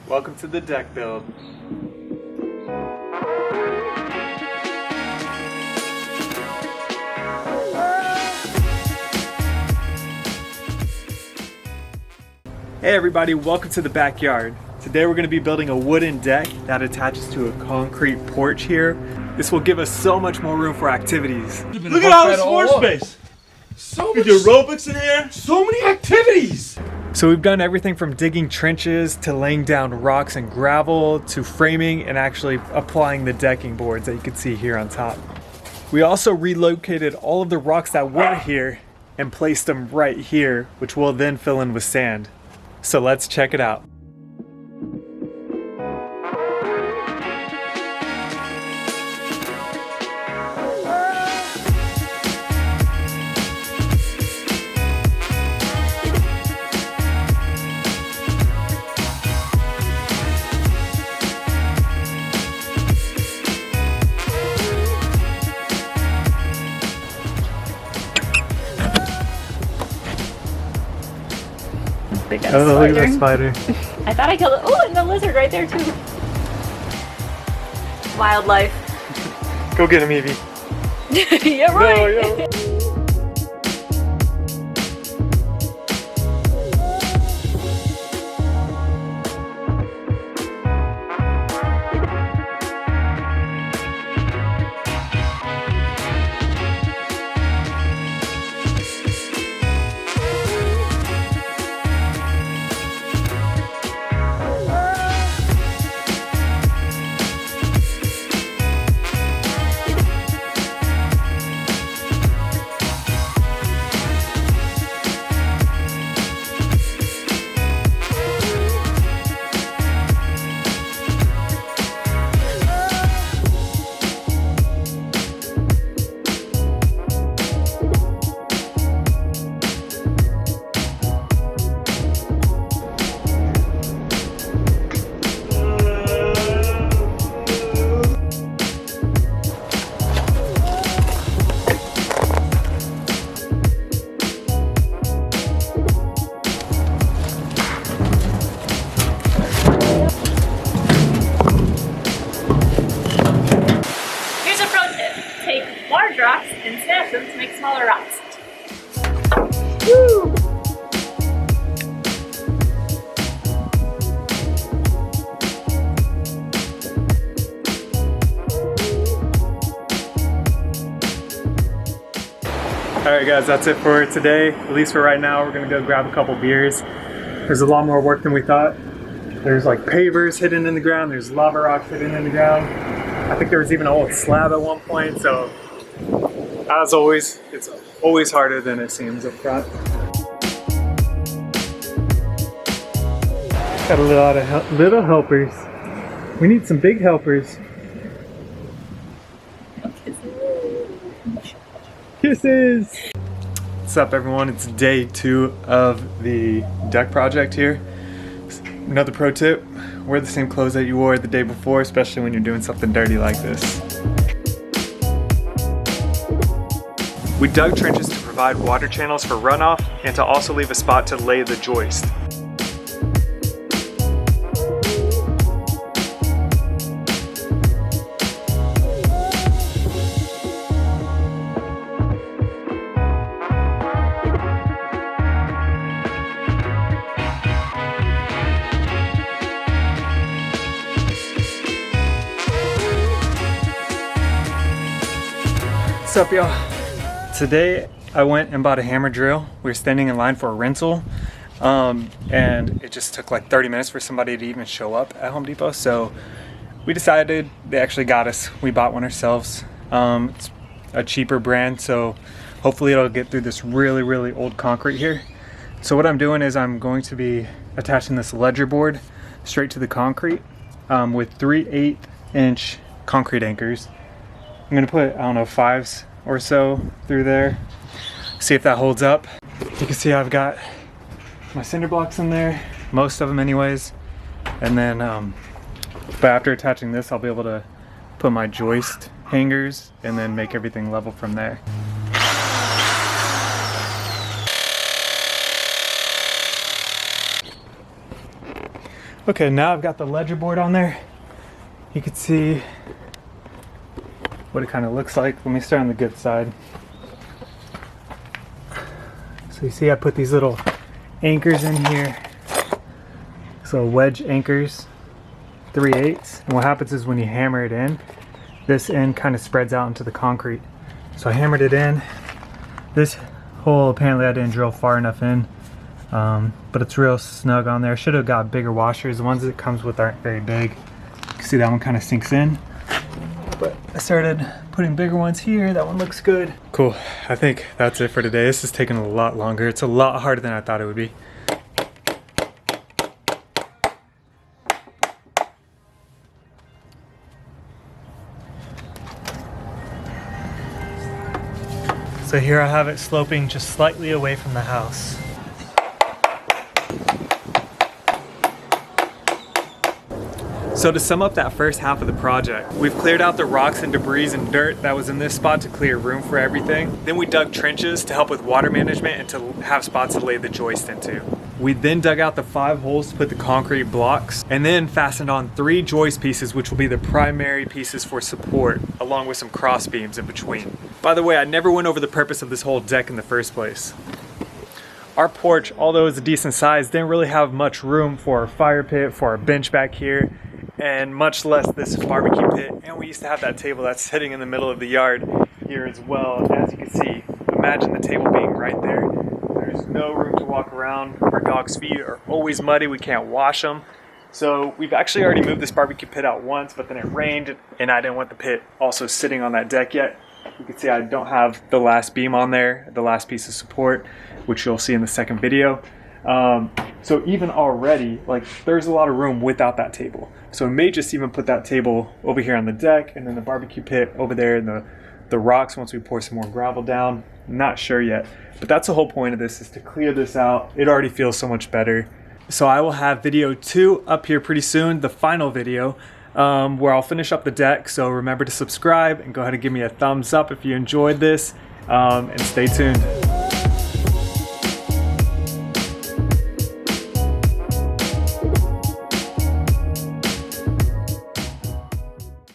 Welcome to the deck build. Hey everybody, welcome to the backyard. Today we're going to be building a wooden deck that attaches to a concrete porch here. This will give us so much more room for activities. Look at all the sports space. So much aerobics in here. So many activities. So we've done everything from digging trenches to laying down rocks and gravel to framing and actually applying the decking boards that you can see here on top. We also relocated all of the rocks that were here and placed them right here, which we'll then fill in with sand. So let's check it out. Oh, look at that spider. I thought I killed it. Oh, and the lizard right there too. Wildlife. Go get him, Evie. Yeah, right. No, yo. Rocks and smash them to make smaller rocks. Woo! Alright guys, that's it for today. At least for right now, we're gonna go grab a couple beers. There's a lot more work than we thought. There's like pavers hidden in the ground, there's lava rocks hidden in the ground. I think there was even an old slab at one point, so as always, it's always harder than it seems up front. Got a lot of little helpers. We need some big helpers. Kisses! What's up everyone? It's day 2 of the deck project here. Another pro tip, wear the same clothes that you wore the day before, especially when you're doing something dirty like this. We dug trenches to provide water channels for runoff and to also leave a spot to lay the joist. What's up y'all? Today I went and bought a hammer drill. We were standing in line for a rental and it just took like 30 minutes for somebody to even show up at Home Depot, so we decided they actually got us. We bought one ourselves. It's a cheaper brand, so hopefully it'll get through this really old concrete here. So what I'm doing is I'm going to be attaching this ledger board straight to the concrete with 3/8 inch concrete anchors. I'm gonna put, I don't know, 5s or so through there, see if that holds up. You can see I've got my cinder blocks in there, most of them anyways, and then but after attaching this I'll be able to put my joist hangers and then make everything level from there. Okay, now I've got the ledger board on there. You can see what it kind of looks like. Let me start on the good side. So you see I put these little anchors in here. So wedge anchors, 3/8. And what happens is when you hammer it in, this end kind of spreads out into the concrete. So I hammered it in. This hole, apparently I didn't drill far enough in, but it's real snug on there. Should have got bigger washers. The ones that it comes with aren't very big. You can see that one kind of sinks in. But I started putting bigger ones here. That one looks good. Cool, I think that's it for today. This is taking a lot longer. It's a lot harder than I thought it would be. So here I have it sloping just slightly away from the house. So to sum up that first half of the project, we've cleared out the rocks and debris and dirt that was in this spot to clear room for everything. Then we dug trenches to help with water management and to have spots to lay the joist into. We then dug out the 5 holes to put the concrete blocks and then fastened on 3 joist pieces, which will be the primary pieces for support, along with some cross beams in between. By the way, I never went over the purpose of this whole deck in the first place. Our porch, although it's a decent size, didn't really have much room for a fire pit, for a bench back here, and much less this barbecue pit. And we used to have that table that's sitting in the middle of the yard here as well. As you can see, imagine the table being right there. There's no room to walk around. Our dog's feet are always muddy. We can't wash them. So we've actually already moved this barbecue pit out once, but then it rained and I didn't want the pit also sitting on that deck yet. You can see I don't have the last beam on there, the last piece of support, which you'll see in the second video. So even already, like, there's a lot of room without that table. So we may just even put that table over here on the deck and then the barbecue pit over there in the rocks once we pour some more gravel down. I'm not sure yet, but that's the whole point of this, is to clear this out. It already feels so much better. So I will have video 2 up here pretty soon, the final video, where I'll finish up the deck. So remember to subscribe and go ahead and give me a thumbs up if you enjoyed this, and stay tuned.